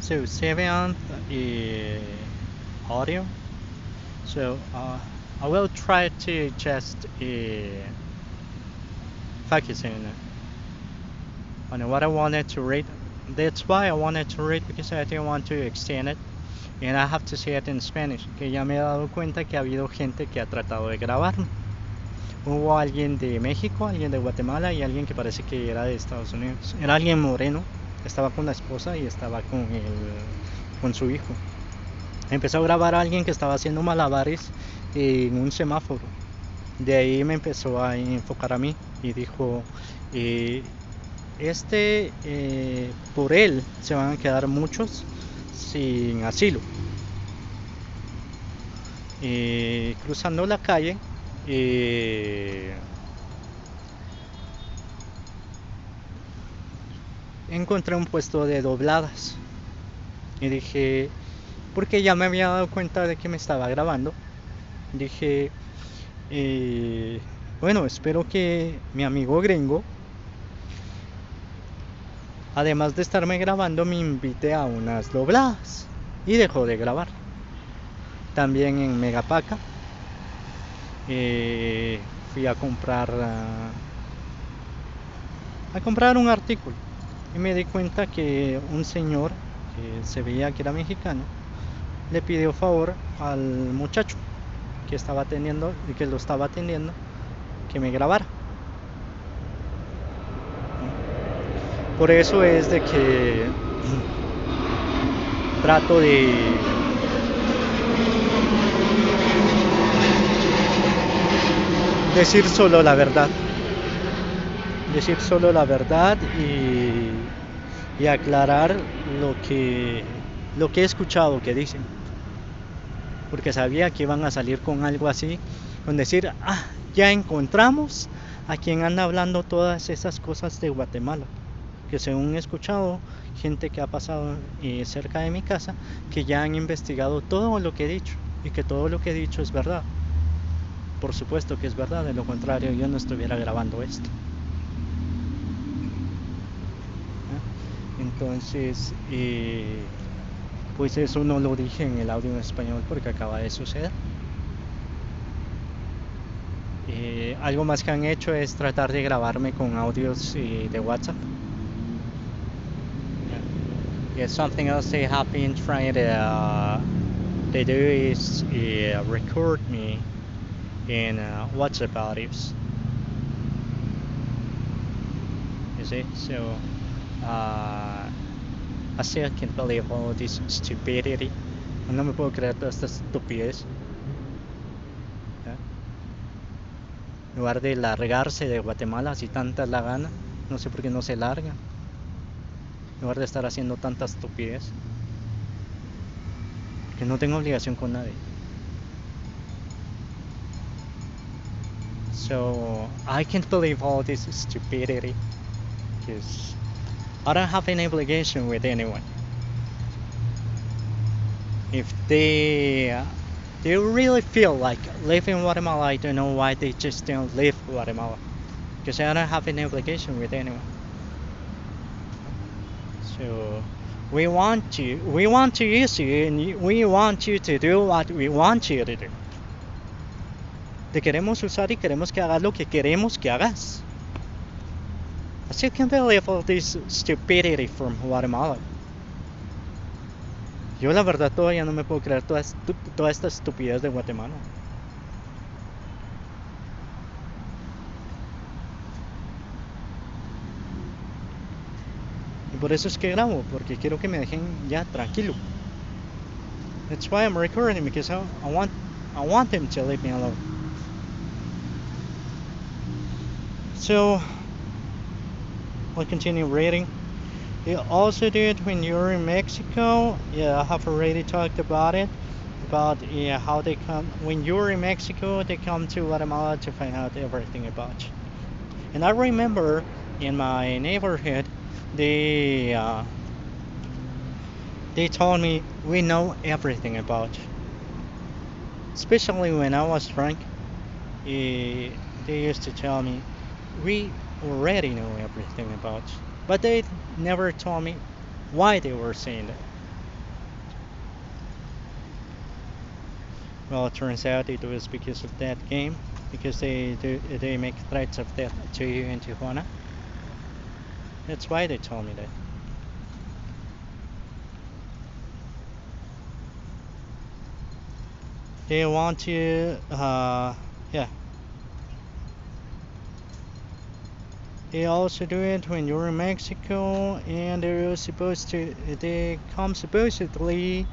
So 7th audio. So I will try to just focus on what I wanted to read. That's why I wanted to read because I didn't want to extend it. And I have to say it in Spanish, que ya me he dado cuenta que ha habido gente que ha tratado de grabarme. Hubo alguien de México, alguien de Guatemala y alguien que parece que era de Estados Unidos. Era alguien moreno, estaba con la esposa y estaba con su hijo. Empezó a grabar a alguien que estaba haciendo malabares en un semáforo. De ahí me empezó a enfocar a mí y dijo, eh, por él se van a quedar muchos sin asilo. Cruzando la calle, encontré un puesto de dobladas y dije, porque ya me había dado cuenta de que me estaba grabando, dije, bueno, espero que mi amigo gringo, además de estarme grabando, me invite a unas dobladas. Y dejó de grabar. También en Megapaca fui a comprar un artículo y me di cuenta que un señor que se veía que era mexicano le pidió favor al muchacho que lo estaba atendiendo, que me grabara. Por eso es de que trato de decir solo la verdad. Decir solo la verdad y aclarar lo que he escuchado que dicen. Porque sabía que iban a salir con algo así, con decir, ya encontramos a quien anda hablando todas esas cosas de Guatemala. Que según he escuchado, gente que ha pasado cerca de mi casa, que ya han investigado todo lo que he dicho y que todo lo que he dicho es verdad. Por supuesto que es verdad, de lo contrario yo no estuviera grabando esto. Entonces, pues eso no lo dije en el audio en español porque acaba de suceder. Algo más que han hecho es tratar de grabarme con audios de WhatsApp. Yeah, something else they have been trying to they do is record me in WhatsApp audios. You see, so I still can't believe all this stupidity. No me puedo creer toda esta estupidez. En lugar de largarse de Guatemala, si tanta es la gana, no sé por qué no se larga. En lugar de estar haciendo tanta estupidez. Que no tengo obligación con nadie. So, I can't believe all this stupidity. Because I don't have any obligation with anyone. If they really feel like living in Guatemala, I don't know why they just don't leave Guatemala. Because I don't have any obligation with anyone. So we want to use you, and we want you to do what we want you to do. Te queremos usar y queremos que hagas lo que queremos que hagas. I still can't believe all this stupidity from Guatemala. Yo la verdad todavía no me puedo creer toda esta estupidez de Guatemala. Y por eso es que grabo, porque quiero que me dejen ya tranquilo. That's why I'm recording, because I want them to leave me alone. So I'll continue reading. You also do it when you're in Mexico. Yeah, I have already talked about it. About how they come when you're in Mexico, they come to Guatemala to find out everything about you. And I remember in my neighborhood, they told me we know everything about you. Especially when I was drunk, they used to tell me we already know everything about you. But they never told me why they were saying that. Well, it turns out it was because of that game, because they make threats of death to you in Tijuana. That's why they told me that. They want to, yeah. They also do it when you're in Mexico, and they come supposedly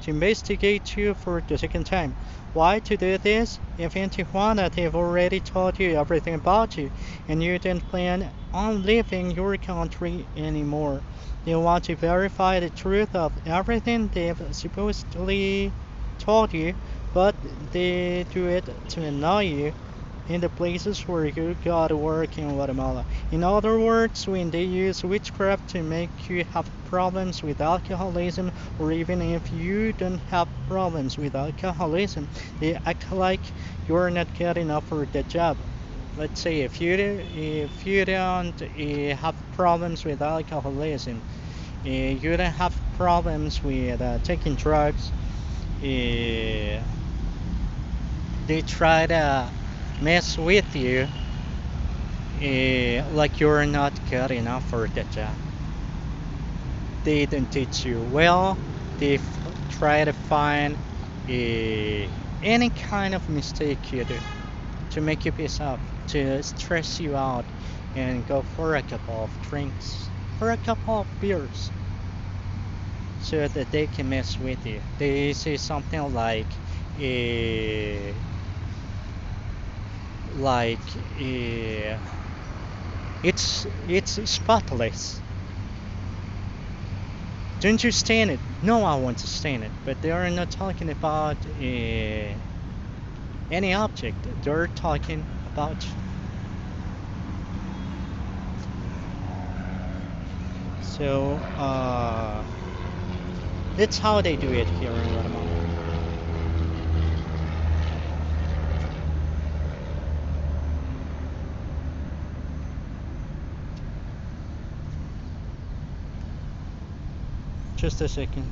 to investigate you for the second time. Why to do this? If in Tijuana they've already told you everything about you, and you don't plan on leaving your country anymore. They want to verify the truth of everything they've supposedly told you, but they do it to annoy you in the places where you gotta work in Guatemala. In other words, when they use witchcraft to make you have problems with alcoholism, or even if you don't have problems with alcoholism, they act like you're not good enough for the job. Let's say if you don't have problems with alcoholism, you don't have problems with taking drugs, uh, they try to mess with you like you're not good enough for the job. They don't teach you well. They try to find any kind of mistake you do to make you piss off, to stress you out, and go for a couple of drinks, for a couple of beers, so that they can mess with you. They say something uh, like uh, it's spotless. Don't you stand it? No, I want to stand it. But they are not talking about any object. They're talking about. So that's how they do it here in Guatemala. Just a second.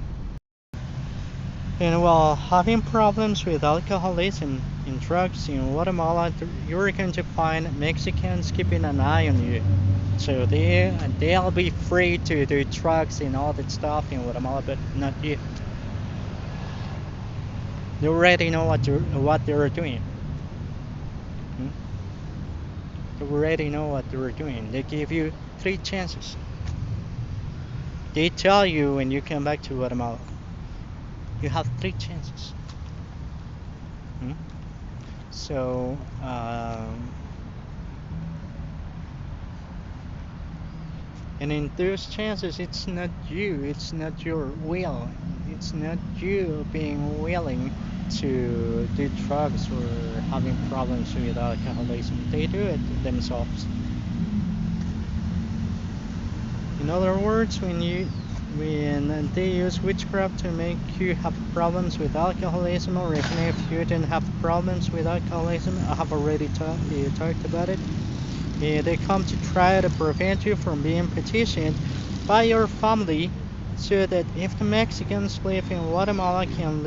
And while having problems with alcoholism and drugs in Guatemala, you're going to find Mexicans keeping an eye on you. So they'll be free to do drugs and all that stuff in Guatemala, but not you. They already know what they're doing. Hmm? They already know what they're doing. They give you 3 chances. They tell you when you come back to Guatemala, you have 3 chances. Hmm? So, and in those chances, it's not your will, it's not you being willing to do drugs or having problems with alcoholism. They do it themselves. In other words, when they use witchcraft to make you have problems with alcoholism, or even if you didn't have problems with alcoholism, I have already talked about it. They come to try to prevent you from being petitioned by your family, so that if the Mexicans live in Guatemala can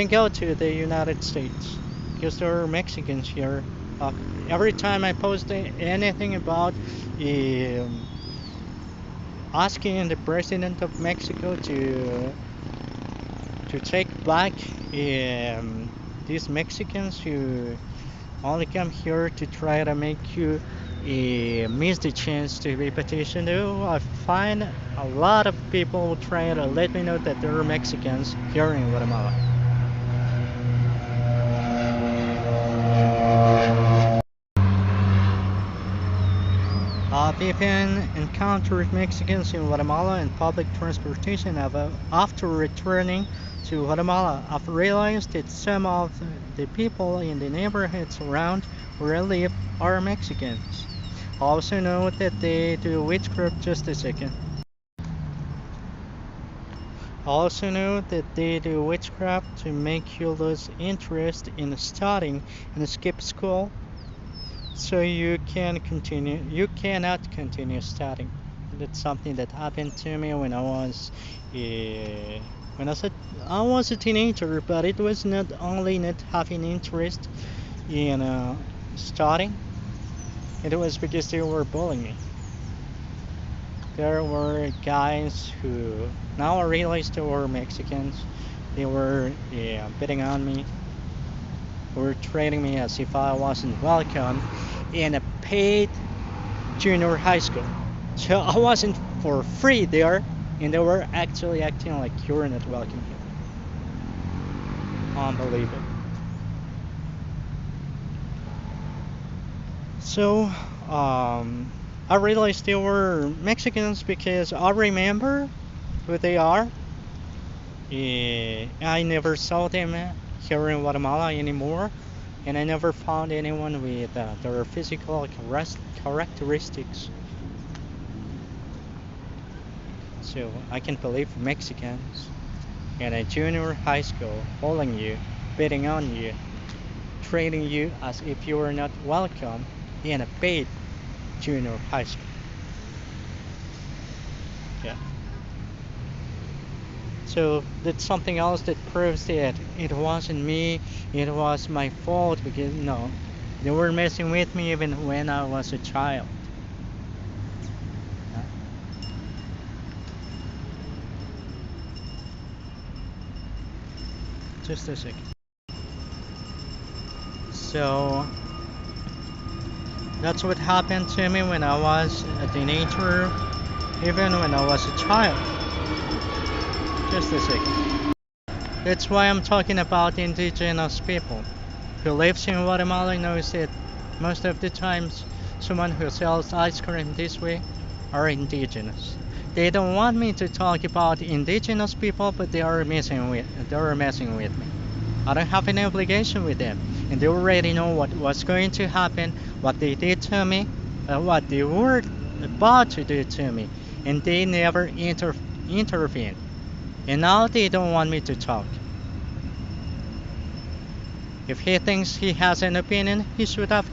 go to the United States, because there are Mexicans here. Uh, every time I post anything about um, asking the president of Mexico to take back these Mexicans who only come here to try to make you miss the chance to be petitioned. Oh, I find a lot of people trying to let me know that there are Mexicans here in Guatemala. I've even encountered Mexicans in Guatemala in public transportation. After returning to Guatemala, I've realized that some of the people in the neighborhoods around where I live are Mexicans. I also know that they do witchcraft. Just a second. I also know that they do witchcraft to make you lose interest in studying and skip school, so you cannot continue studying. That's something that happened to me when uh, when I was a teenager, but it was not only not having interest in studying, it was because they were bullying me. There were guys who now I realize they were Mexicans. They were betting on me, were treating me as if I wasn't welcome in a paid junior high school. So I wasn't for free there, and they were actually acting like you're not welcome here. Unbelievable. So, I realized they were Mexicans because I remember who they are. I never saw them here in Guatemala anymore, and I never found anyone with their physical characteristics. So I can believe Mexicans in a junior high school bullying you, beating on you, treating you as if you were not welcome in a paid junior high school. Yeah. So that's something else that proves that it wasn't me, it was my fault because no, they were messing with me even when I was a child. Yeah. Just a second. So that's what happened to me when I was a teenager, even when I was a child. Just a second. That's why I'm talking about indigenous people. Who lives in Guatemala knows that most of the times someone who sells ice cream this way are indigenous. They don't want me to talk about indigenous people, but they are messing with me. I don't have any obligation with them, and they already know what was going to happen, what they did to me, what they were about to do to me, and they never intervened. And now they don't want me to talk. If he thinks he has an opinion, he should have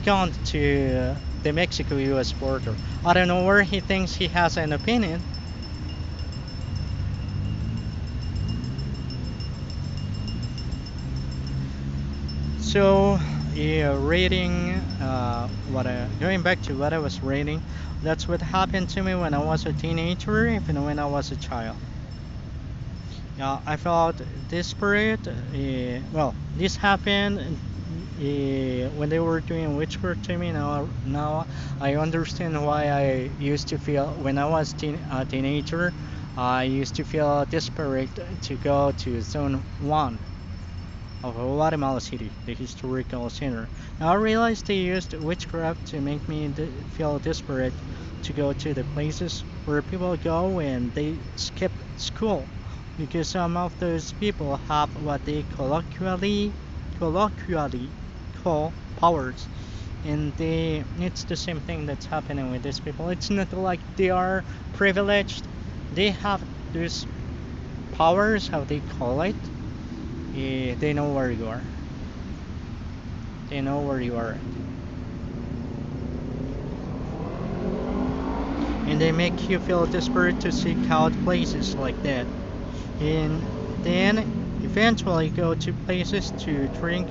gone to the Mexico-U.S. border. I don't know where he thinks he has an opinion. So, yeah, reading going back to what I was reading, that's what happened to me when I was a teenager, even when I was a child. Yeah, I felt desperate. Well, this happened when they were doing witchcraft to me. Now I understand why I used to feel when I was a teenager. I used to feel desperate to go to Zone 1 of Guatemala City, the historical center. Now I realized they used witchcraft to make me feel desperate to go to the places where people go when they skip school, because some of those people have what they colloquially call powers, and it's the same thing that's happening with these people. It's not like they are privileged; they have those powers, how they call it. They know where you are. They know where you are, and they make you feel desperate to seek out places like that, and then eventually go to places to drink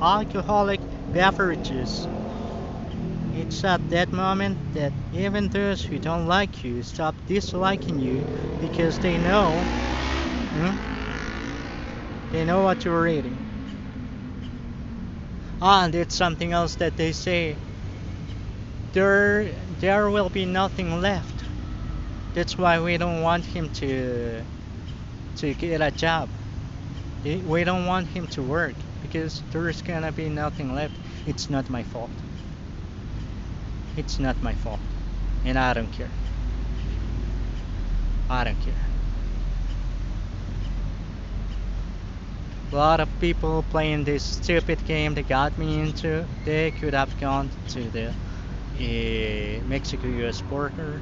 alcoholic beverages. It's at that moment that even those who don't like you stop disliking you because they know what you're reading. And it's something else that they say. There will be nothing left. That's why we don't want him to get a job. We don't want him to work because there's gonna be nothing left. It's not my fault. It's not my fault. And I don't care. I don't care. A lot of people playing this stupid game they got me into, they could have gone to the Mexico-US border,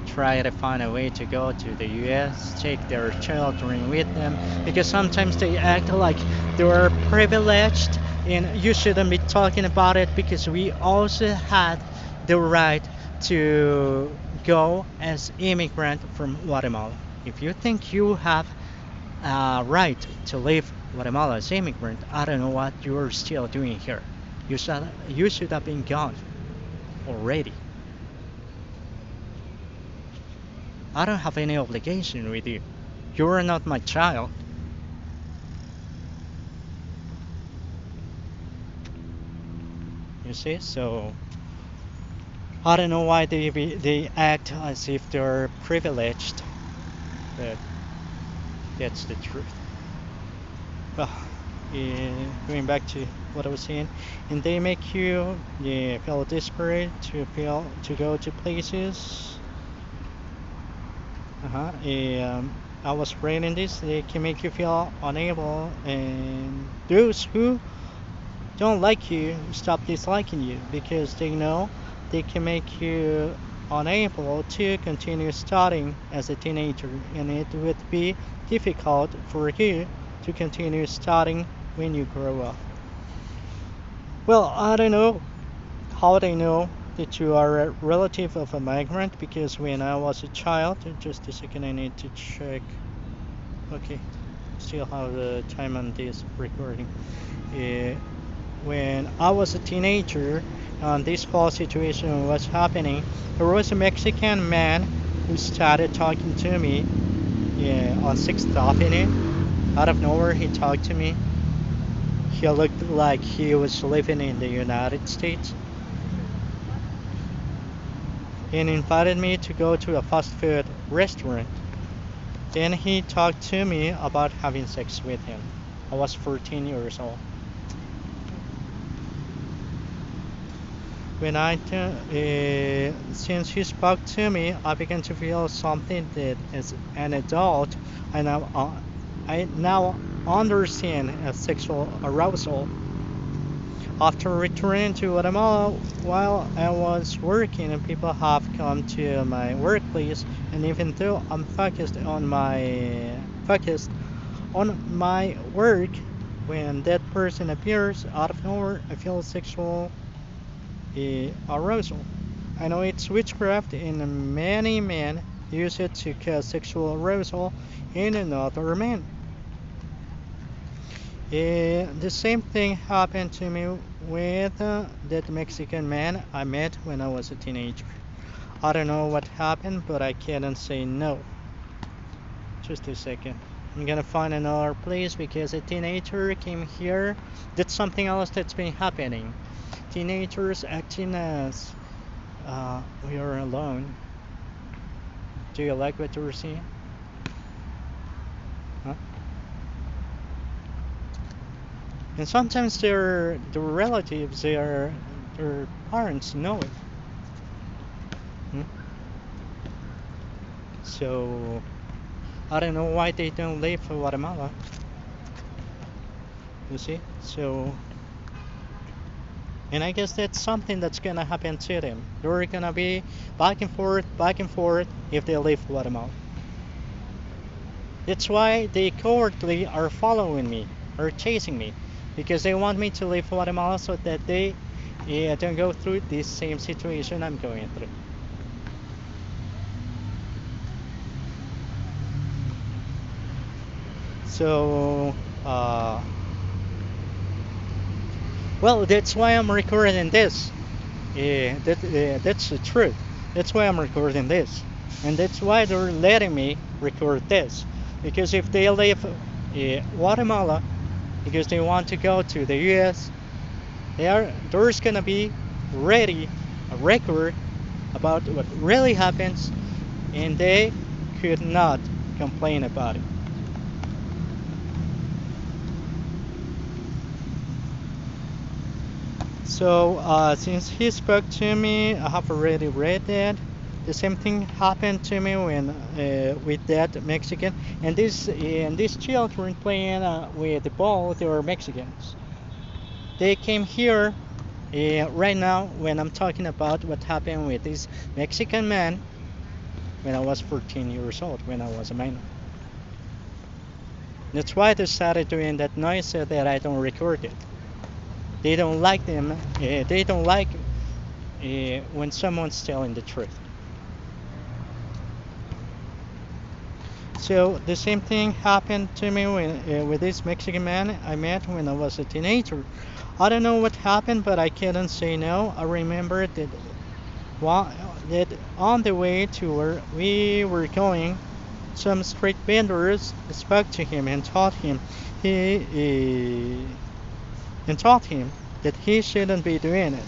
try to find a way to go to the US, take their children with them, because sometimes they act like they're privileged and you shouldn't be talking about it because we also had the right to go as immigrant from Guatemala. If you think you have a right to leave Guatemala as immigrant, I don't know what you're still doing here. You should have been gone already. I don't have any obligation with you. You are not my child. You see, so I don't know why they act as if they're privileged, but that's the truth. Well, going back to what I was saying, and they make you feel desperate to go to places. I was reading this. They can make you feel unable, and those who don't like you stop disliking you because they know they can make you unable to continue studying as a teenager, and it would be difficult for you to continue studying when you grow up. Well, I don't know how they know that you are a relative of a migrant because when I was a child, just a second, I need to check. Okay, still have the time on this recording. Uh, when I was a teenager and this whole situation was happening, there was a Mexican man who started talking to me on 6th Avenue. Out of nowhere, he talked to me. He looked like he was living in the United States and invited me to go to a fast food restaurant. Then he talked to me about having sex with him. I was 14 years old. Since he spoke to me, I began to feel something that as an adult I now understand as sexual arousal. After returning to Guatemala, while I was working, and people have come to my workplace, and even though I'm focused on my work, when that person appears out of nowhere, I feel sexual arousal. I know it's witchcraft, and many men use it to cause sexual arousal in another man. The same thing happened to me with that Mexican man I met when I was a teenager. I don't know what happened, but I couldn't say no. Just a second. I'm gonna find another place because a teenager came here. That's something else that's been happening. Teenagers acting as we are alone. Do you like what you're seeing? Huh? And sometimes their relatives, their parents know it. Hmm? So I don't know why they don't leave for Guatemala. You see? So, and I guess that's something that's gonna happen to them. They're gonna be back and forth if they leave Guatemala. That's why they cowardly are following me, or chasing me, because they want me to leave Guatemala so that they don't go through this same situation I'm going through. So, well, that's why I'm recording this. That's the truth. That's why I'm recording this. And that's why they're letting me record this. Because if they leave Guatemala because they want to go to the US, there's gonna be ready a record about what really happens, and they could not complain about it. So since he spoke to me, I have already read that. The same thing happened to me when with that Mexican, and these children playing with the ball. They were Mexicans. They came here right now when I'm talking about what happened with this Mexican man when I was 14 years old, when I was a minor. That's why they started doing that noise so that I don't record it. They don't like them. They don't like when someone's telling the truth. So the same thing happened to me with this Mexican man I met when I was a teenager. I don't know what happened, but I couldn't say no. I remember wa- that on the way to where we were going, some street vendors spoke to him he and taught him that he shouldn't be doing it,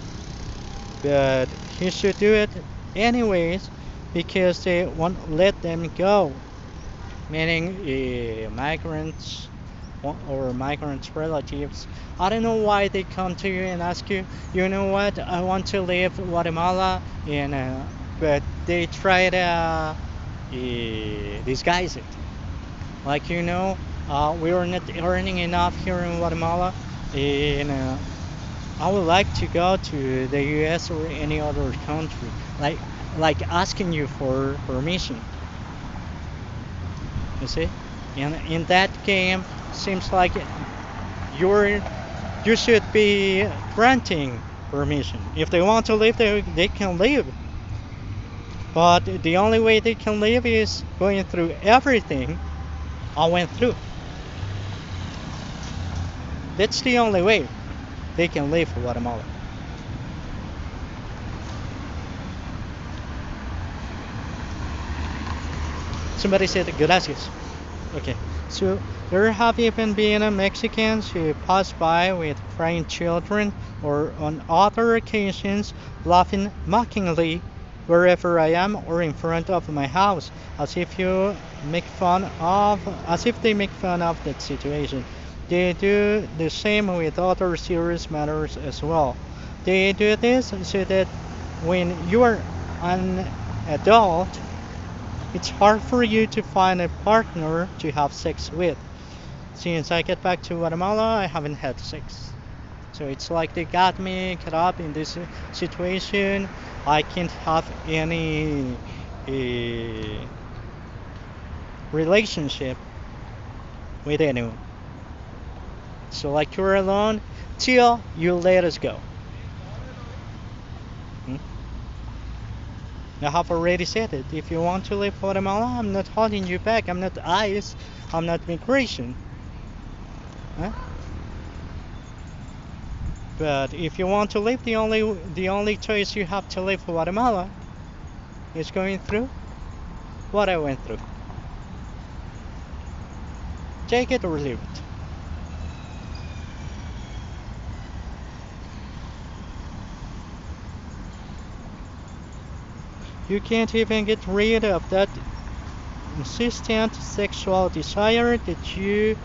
but he should do it anyways because they won't let them go, meaning migrants or migrants' relatives. I don't know why they come to you and ask you, you know what, I want to leave Guatemala, and but they try to disguise it. Like, we are not earning enough here in Guatemala, and I would like to go to the US or any other country. Like, like asking you for permission, you see? And in that game, seems like you're you should be granting permission. If they want to leave, they can leave. But the only way they can leave is going through everything I went through. That's the only way they can leave Guatemala. Somebody said gracias. Okay, so there have even been Mexicans who pass by with crying children, or on other occasions laughing mockingly wherever I am or in front of my house, as if they make fun of that situation. They do the same with other serious matters as well. They do this so that when you are an adult, it's hard for you to find a partner to have sex with. Since I get back to Guatemala, I haven't had sex. So it's like they got me caught up in this situation. I can't have any uh, relationship with anyone. So like you're alone till you let us go. Hmm? I have already said it. If you want to leave Guatemala, I'm not holding you back. I'm not ICE. I'm not immigration. Huh? But if you want to leave, the only choice you have to leave Guatemala is going through what I went through. Take it or leave it. You can't even get rid of that insistent sexual desire that you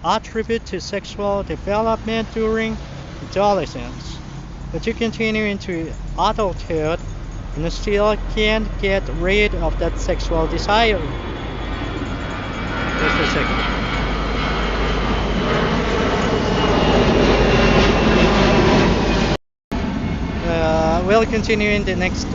attribute to sexual development during adolescence. But you continue into adulthood and still can't get rid of that sexual desire. Just a second. We'll continue in the next